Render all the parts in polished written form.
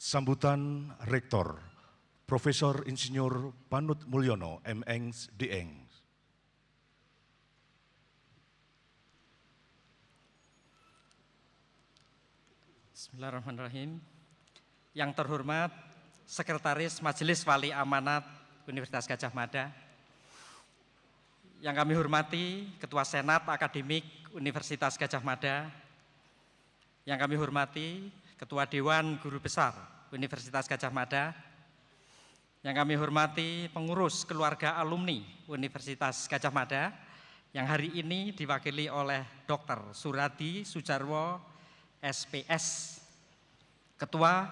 Sambutan Rektor Profesor Insinyur Panut Mulyono, M.Eng. D.Eng. Bismillahirrahmanirrahim. Yang terhormat Sekretaris Majelis Wali Amanat Universitas Gadjah Mada, yang kami hormati Ketua Senat Akademik Universitas Gadjah Mada, yang kami hormati Ketua Dewan Guru Besar Universitas Gadjah Mada, yang kami hormati pengurus keluarga alumni Universitas Gadjah Mada, yang hari ini diwakili oleh Dr. Suradi Sujarwo, SPS, Ketua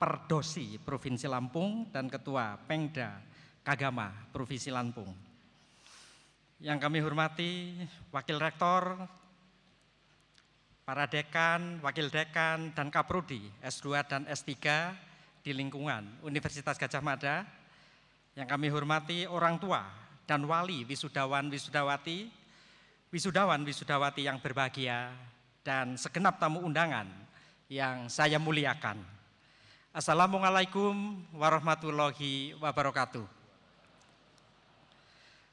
Perdosi Provinsi Lampung dan Ketua Pengda Kagama Provinsi Lampung. Yang kami hormati Wakil Rektor, para dekan, wakil dekan, dan kaprodi S2 dan S3 di lingkungan Universitas Gadjah Mada. Yang kami hormati orang tua dan wali wisudawan-wisudawati yang berbahagia, dan segenap tamu undangan yang saya muliakan. Assalamualaikum warahmatullahi wabarakatuh.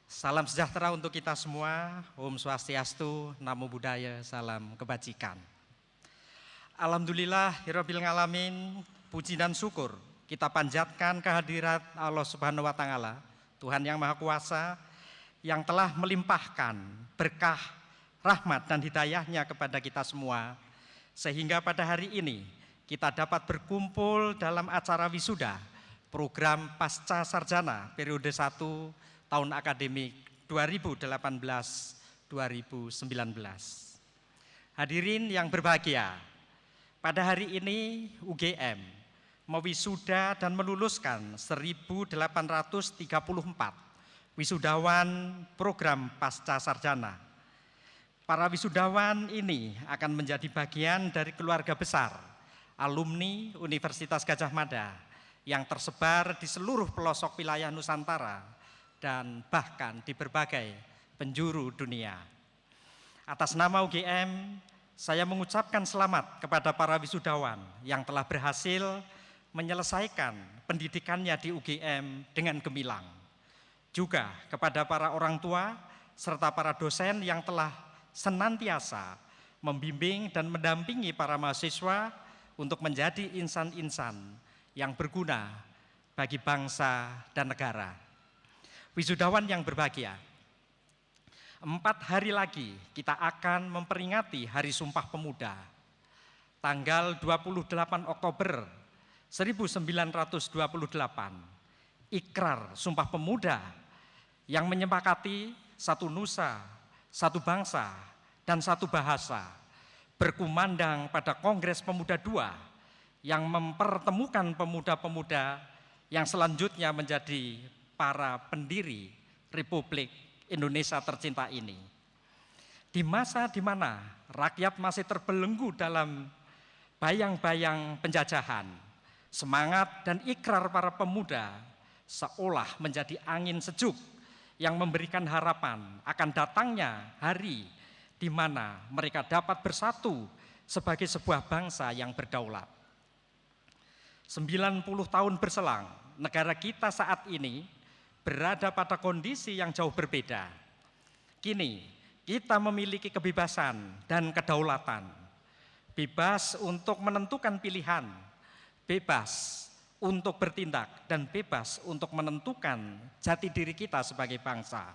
Salam sejahtera untuk kita semua. Om Swastiastu, Namo Buddhaya, salam kebajikan. Alhamdulillahirabbil alamin, puji dan syukur kita panjatkan kehadirat Allah Subhanahu wa taala, Tuhan yang Maha Kuasa, yang telah melimpahkan berkah, rahmat dan hidayahnya kepada kita semua, sehingga pada hari ini kita dapat berkumpul dalam acara wisuda program Pasca Sarjana periode 1 tahun akademik 2018-2019. Hadirin yang berbahagia, pada hari ini UGM mewisuda dan meluluskan 1.834 wisudawan program Pasca Sarjana. Para wisudawan ini akan menjadi bagian dari keluarga besar alumni Universitas Gadjah Mada yang tersebar di seluruh pelosok wilayah Nusantara dan bahkan di berbagai penjuru dunia. Atas nama UGM, saya mengucapkan selamat kepada para wisudawan yang telah berhasil menyelesaikan pendidikannya di UGM dengan gemilang. Juga kepada para orang tua serta para dosen yang telah senantiasa membimbing dan mendampingi para mahasiswa untuk menjadi insan-insan yang berguna bagi bangsa dan negara. Wisudawan yang berbahagia, 4 hari lagi kita akan memperingati Hari Sumpah Pemuda. Tanggal 28 Oktober 1928, Ikrar Sumpah Pemuda yang menyepakati satu nusa, satu bangsa, dan satu bahasa berkumandang pada Kongres Pemuda II yang mempertemukan pemuda-pemuda yang selanjutnya menjadi para pendiri Republik Indonesia tercinta ini. Di masa di mana rakyat masih terbelenggu dalam bayang-bayang penjajahan, semangat dan ikrar para pemuda seolah menjadi angin sejuk yang memberikan harapan akan datangnya hari di mana mereka dapat bersatu sebagai sebuah bangsa yang berdaulat. 90 tahun berselang, negara kita saat ini berada pada kondisi yang jauh berbeda. Kini kita memiliki kebebasan dan kedaulatan, bebas untuk menentukan pilihan, bebas untuk bertindak, dan bebas untuk menentukan jati diri kita sebagai bangsa.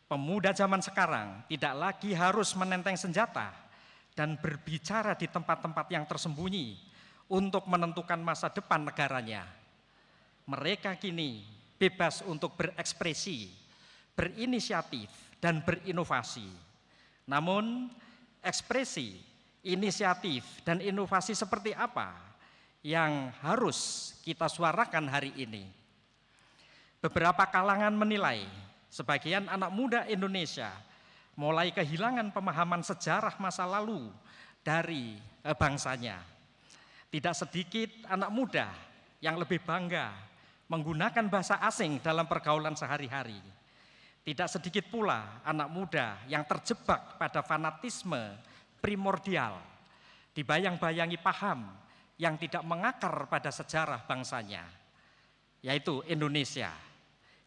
Pemuda zaman sekarang tidak lagi harus menenteng senjata dan berbicara di tempat-tempat yang tersembunyi untuk menentukan masa depan negaranya. Mereka kini bebas untuk berekspresi, berinisiatif, dan berinovasi. Namun, ekspresi, inisiatif, dan inovasi seperti apa yang harus kita suarakan hari ini? Beberapa kalangan menilai sebagian anak muda Indonesia mulai kehilangan pemahaman sejarah masa lalu dari bangsanya. Tidak sedikit anak muda yang lebih bangga menggunakan bahasa asing dalam pergaulan sehari-hari. Tidak sedikit pula anak muda yang terjebak pada fanatisme primordial, dibayang-bayangi paham yang tidak mengakar pada sejarah bangsanya, yaitu Indonesia,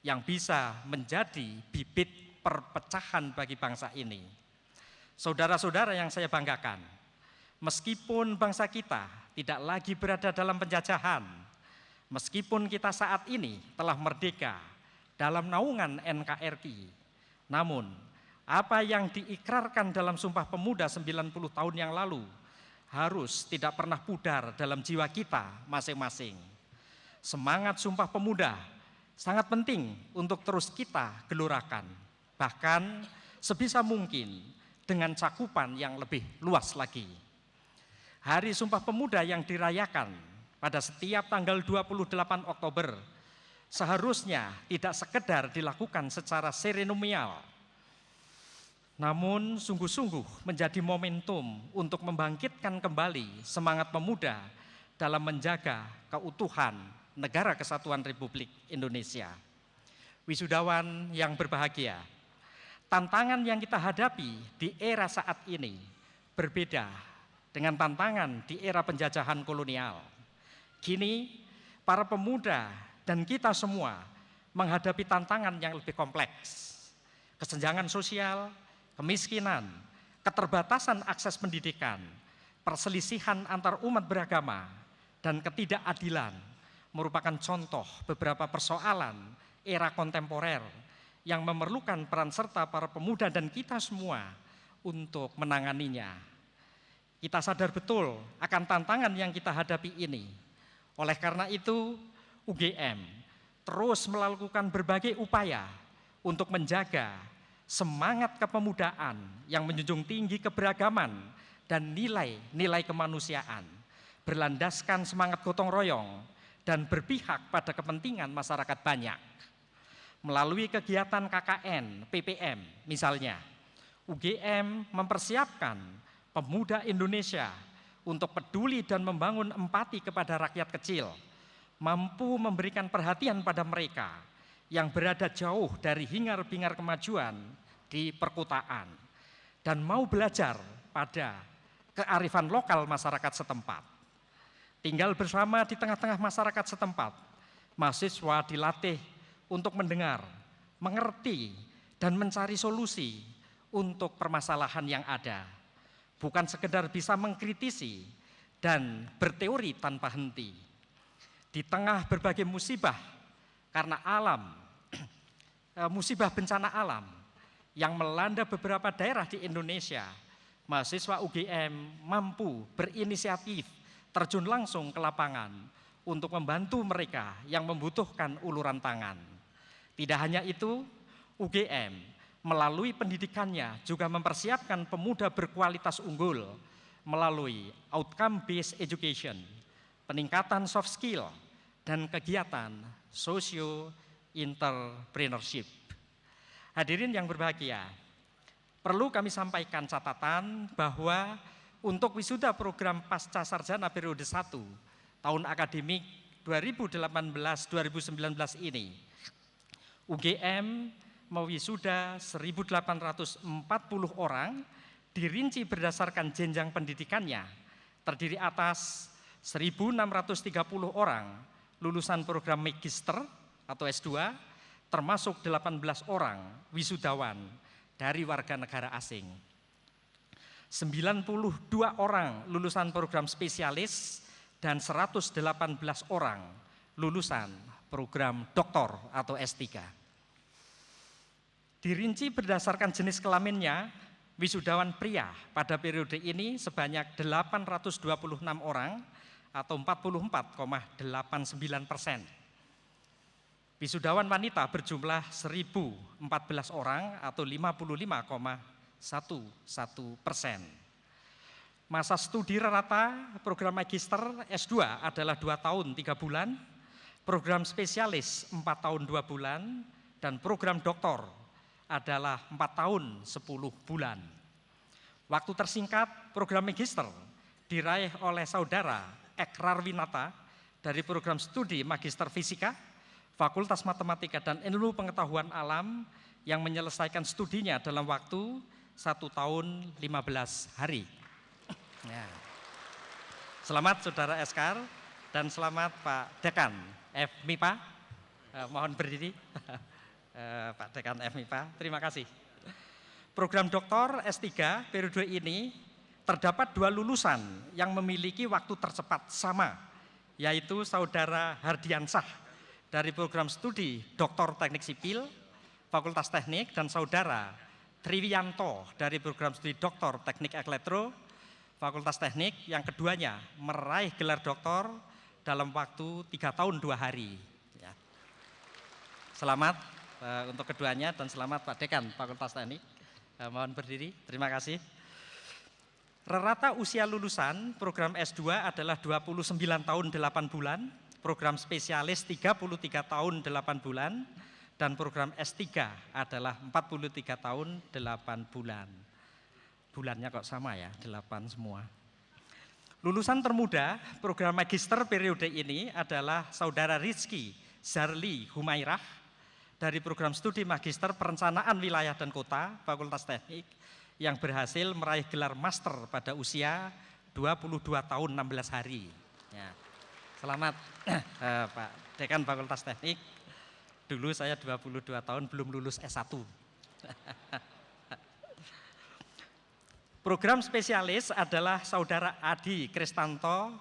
yang bisa menjadi bibit perpecahan bagi bangsa ini. Saudara-saudara yang saya banggakan, meskipun bangsa kita tidak lagi berada dalam penjajahan, meskipun kita saat ini telah merdeka dalam naungan NKRI, namun apa yang diikrarkan dalam Sumpah Pemuda 90 tahun yang lalu harus tidak pernah pudar dalam jiwa kita masing-masing. Semangat Sumpah Pemuda sangat penting untuk terus kita gelorakan, bahkan sebisa mungkin dengan cakupan yang lebih luas lagi. Hari Sumpah Pemuda yang dirayakan pada setiap tanggal 28 Oktober seharusnya tidak sekedar dilakukan secara seremonial, namun sungguh-sungguh menjadi momentum untuk membangkitkan kembali semangat pemuda dalam menjaga keutuhan Negara Kesatuan Republik Indonesia. Wisudawan yang berbahagia, tantangan yang kita hadapi di era saat ini berbeda dengan tantangan di era penjajahan kolonial. Kini para pemuda dan kita semua menghadapi tantangan yang lebih kompleks. Kesenjangan sosial, kemiskinan, keterbatasan akses pendidikan, perselisihan antar umat beragama, dan ketidakadilan merupakan contoh beberapa persoalan era kontemporer yang memerlukan peran serta para pemuda dan kita semua untuk menanganinya. Kita sadar betul akan tantangan yang kita hadapi ini. Oleh karena itu, UGM terus melakukan berbagai upaya untuk menjaga semangat kepemudaan yang menjunjung tinggi keberagaman dan nilai-nilai kemanusiaan, berlandaskan semangat gotong royong dan berpihak pada kepentingan masyarakat banyak. Melalui kegiatan KKN, PPM misalnya, UGM mempersiapkan pemuda Indonesia untuk peduli dan membangun empati kepada rakyat kecil, mampu memberikan perhatian pada mereka yang berada jauh dari hingar-bingar kemajuan di perkotaan dan mau belajar pada kearifan lokal masyarakat setempat. Tinggal bersama di tengah-tengah masyarakat setempat, mahasiswa dilatih untuk mendengar, mengerti, dan mencari solusi untuk permasalahan yang ada. Bukan sekedar bisa mengkritisi dan berteori tanpa henti. Di tengah berbagai musibah karena alam, musibah bencana alam yang melanda beberapa daerah di Indonesia, mahasiswa UGM mampu berinisiatif terjun langsung ke lapangan untuk membantu mereka yang membutuhkan uluran tangan. Tidak hanya itu, UGM melalui pendidikannya juga mempersiapkan pemuda berkualitas unggul melalui outcome based education, peningkatan soft skill, dan kegiatan socio-entrepreneurship. Hadirin yang berbahagia, perlu kami sampaikan catatan bahwa untuk wisuda program Pasca Sarjana periode 1 tahun akademik 2018-2019 ini, UGM mewisuda 1.840 orang, dirinci berdasarkan jenjang pendidikannya, terdiri atas 1.630 orang lulusan program magister atau S2, termasuk 18 orang wisudawan dari warga negara asing. 92 orang lulusan program spesialis dan 118 orang lulusan program doktor atau S3. Dirinci berdasarkan jenis kelaminnya, wisudawan pria pada periode ini sebanyak 826 orang atau 44,89%. Wisudawan wanita berjumlah 1.014 orang atau 55,11%. Masa studi rata program magister S2 adalah 2 tahun 3 bulan, program spesialis 4 tahun 2 bulan, dan program doktor adalah 4 tahun 10 bulan. Waktu tersingkat program magister diraih oleh saudara Ekrar Winata dari program studi Magister Fisika, Fakultas Matematika dan Ilmu Pengetahuan Alam yang menyelesaikan studinya dalam waktu 1 tahun 15 hari. Ya. Selamat Saudara Eskar dan selamat Pak Dekan FMIPA. Mohon berdiri. Pak Dekan FMIPA, terima kasih. Program Doktor S3 periode ini terdapat 2 lulusan yang memiliki waktu tercepat sama, yaitu Saudara Hardiansah dari program studi Doktor Teknik Sipil, Fakultas Teknik, dan Saudara Triwianto dari program studi Doktor Teknik Elektro, Fakultas Teknik, yang keduanya meraih gelar doktor dalam waktu 3 tahun 2 hari. Ya. Selamat untuk keduanya dan selamat Pak Dekan Fakultas Teknik. Mohon berdiri, terima kasih. Rata usia lulusan program S2 adalah 29 tahun 8 bulan, program spesialis 33 tahun 8 bulan, dan program S3 adalah 43 tahun 8 bulan. Bulannya kok sama ya, 8 semua. Lulusan termuda program magister periode ini adalah Saudara Rizky Zarli Humairah dari program studi Magister Perencanaan Wilayah dan Kota, Fakultas Teknik, yang berhasil meraih gelar master pada usia 22 tahun 16 hari. Ya. Selamat Pak Dekan Fakultas Teknik. Dulu saya 22 tahun belum lulus S1. Program spesialis adalah Saudara Adi Kristanto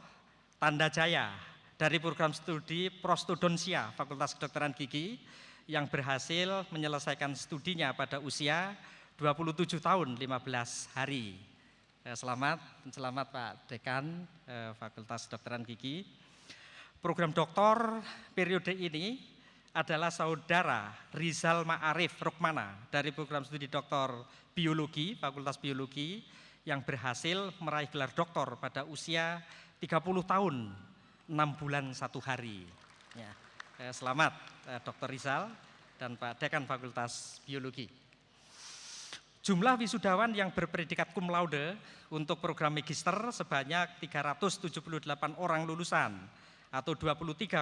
Tandajaya dari program studi Prostodonsia, Fakultas Kedokteran Gigi, yang berhasil menyelesaikan studinya pada usia 27 tahun 15 hari. Selamat Pak Dekan Fakultas Kedokteran Gigi. Program doktor periode ini adalah Saudara Rizal Ma'arif Rukmana dari program studi Doktor Biologi, Fakultas Biologi, yang berhasil meraih gelar doktor pada usia 30 tahun 6 bulan 1 hari. Ya. Selamat Dr. Rizal dan Pak Dekan Fakultas Biologi. Jumlah wisudawan yang berpredikat cum laude untuk program magister sebanyak 378 orang lulusan atau 23,19%,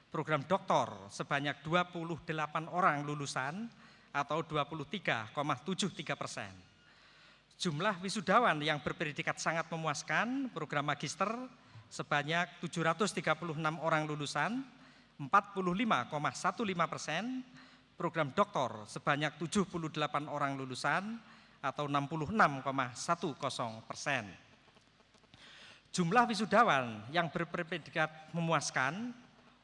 program doktor sebanyak 28 orang lulusan atau 23,73%. Jumlah wisudawan yang berpredikat sangat memuaskan program magister sebanyak 736 orang lulusan, 45,15%, program doktor sebanyak 78 orang lulusan atau 66,10%. Jumlah wisudawan yang berpredikat memuaskan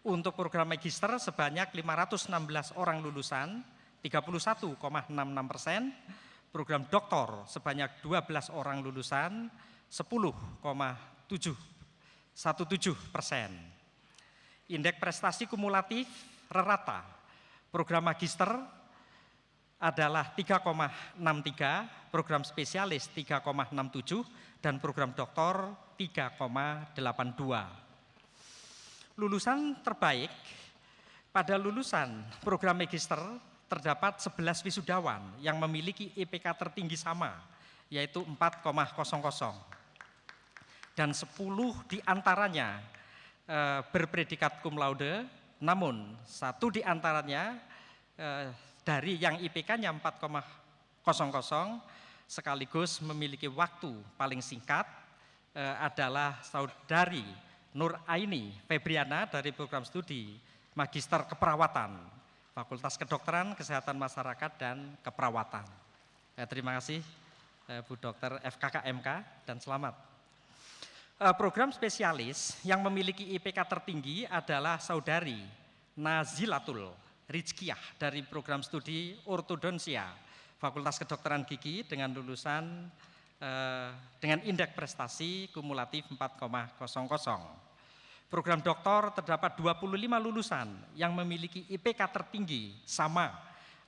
untuk program magister sebanyak 516 orang lulusan, 31,66%, program doktor sebanyak 12 orang lulusan, 10,17%. Indeks prestasi kumulatif rata program magister adalah 3,63, program spesialis 3,67, dan program doktor 3,82. Lulusan terbaik pada lulusan program magister terdapat 11 wisudawan yang memiliki IPK tertinggi sama, yaitu 4,00. Dan 10 diantaranya berpredikat cum laude, namun 1 diantaranya dari yang IPK-nya 4,00 sekaligus memiliki waktu paling singkat adalah Saudari Nur Aini Febriana dari program studi Magister Keperawatan, Fakultas Kedokteran, Kesehatan Masyarakat, dan Keperawatan. Terima kasih Bu Dr. FKKMK dan selamat. Program spesialis yang memiliki IPK tertinggi adalah Saudari Nazilatul Rizkiyah dari program studi Ortodonsia, Fakultas Kedokteran Gigi, dengan lulusan dengan indeks prestasi kumulatif 4,00. Program doktor terdapat 25 lulusan yang memiliki IPK tertinggi sama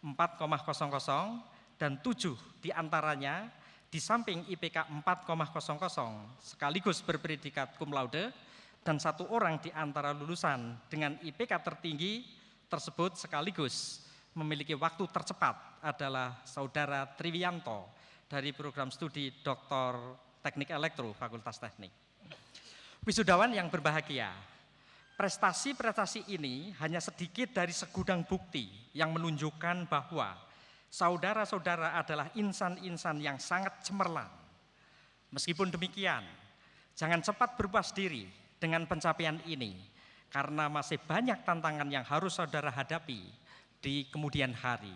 4,00 dan 7 diantaranya di samping IPK 4,00 sekaligus berpredikat cum laude, dan 1 orang di antara lulusan dengan IPK tertinggi tersebut sekaligus memiliki waktu tercepat adalah Saudara Triwianto dari program studi Doktor Teknik Elektro, Fakultas Teknik. Wisudawan yang berbahagia, prestasi-prestasi ini hanya sedikit dari segudang bukti yang menunjukkan bahwa saudara-saudara adalah insan-insan yang sangat cemerlang. Meskipun demikian, Jangan cepat berpuas diri dengan pencapaian ini, karena masih banyak tantangan yang harus saudara hadapi di kemudian hari.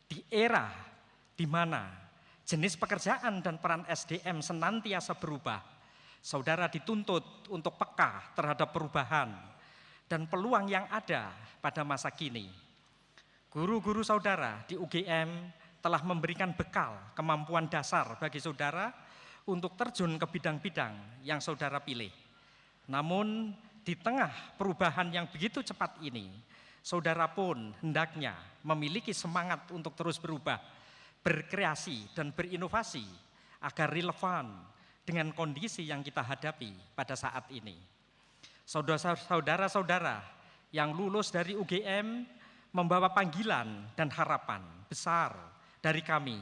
Di era di mana jenis pekerjaan dan peran SDM senantiasa berubah, saudara dituntut untuk peka terhadap perubahan dan peluang yang ada pada masa kini. Guru-guru saudara di UGM telah memberikan bekal kemampuan dasar bagi saudara untuk terjun ke bidang-bidang yang saudara pilih. Namun di tengah perubahan yang begitu cepat ini, saudara pun hendaknya memiliki semangat untuk terus berubah, berkreasi dan berinovasi agar relevan dengan kondisi yang kita hadapi pada saat ini. Saudara-saudara yang lulus dari UGM membawa panggilan dan harapan besar dari kami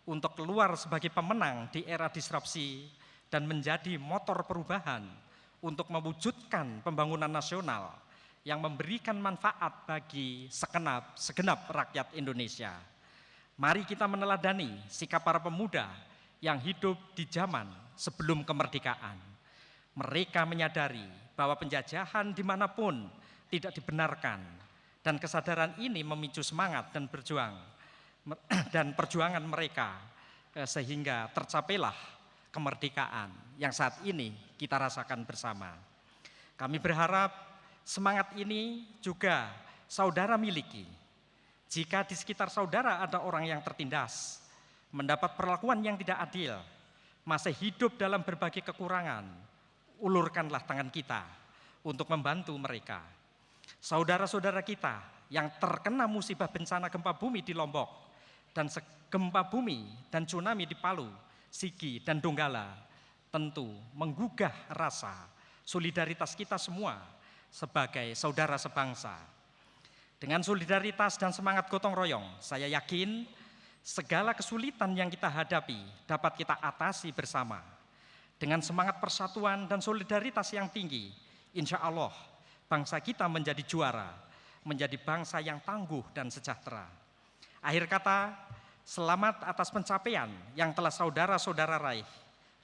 untuk keluar sebagai pemenang di era disrupsi dan menjadi motor perubahan untuk mewujudkan pembangunan nasional yang memberikan manfaat bagi segenap rakyat Indonesia. Mari kita meneladani sikap para pemuda yang hidup di zaman sebelum kemerdekaan. Mereka menyadari bahwa penjajahan dimanapun tidak dibenarkan, dan kesadaran ini memicu semangat dan perjuangan mereka sehingga tercapailah kemerdekaan yang saat ini kita rasakan bersama. Kami berharap semangat ini juga saudara miliki. Jika di sekitar saudara ada orang yang tertindas, mendapat perlakuan yang tidak adil, masih hidup dalam berbagai kekurangan, ulurkanlah tangan kita untuk membantu mereka. Saudara-saudara kita yang terkena musibah bencana gempa bumi di Lombok dan gempa bumi dan tsunami di Palu, Sigi dan Donggala tentu menggugah rasa solidaritas kita semua sebagai saudara sebangsa. Dengan solidaritas dan semangat gotong royong, saya yakin segala kesulitan yang kita hadapi dapat kita atasi bersama. Dengan semangat persatuan dan solidaritas yang tinggi, insya Allah bangsa kita menjadi juara, menjadi bangsa yang tangguh dan sejahtera. Akhir kata, selamat atas pencapaian yang telah saudara-saudara raih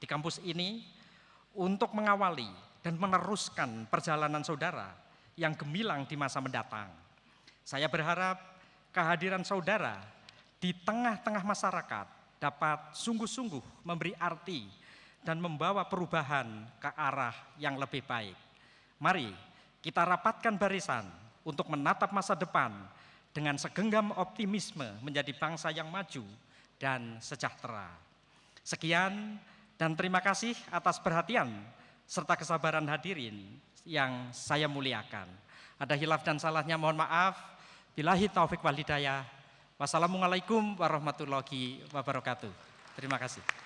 di kampus ini untuk mengawali dan meneruskan perjalanan saudara yang gemilang di masa mendatang. Saya berharap kehadiran saudara di tengah-tengah masyarakat dapat sungguh-sungguh memberi arti dan membawa perubahan ke arah yang lebih baik. Mari kita rapatkan barisan untuk menatap masa depan dengan segenggam optimisme menjadi bangsa yang maju dan sejahtera. Sekian dan terima kasih atas perhatian serta kesabaran hadirin yang saya muliakan. Ada hilaf dan salahnya mohon maaf. Billahi taufik wal hidayah. Wassalamualaikum warahmatullahi wabarakatuh. Terima kasih.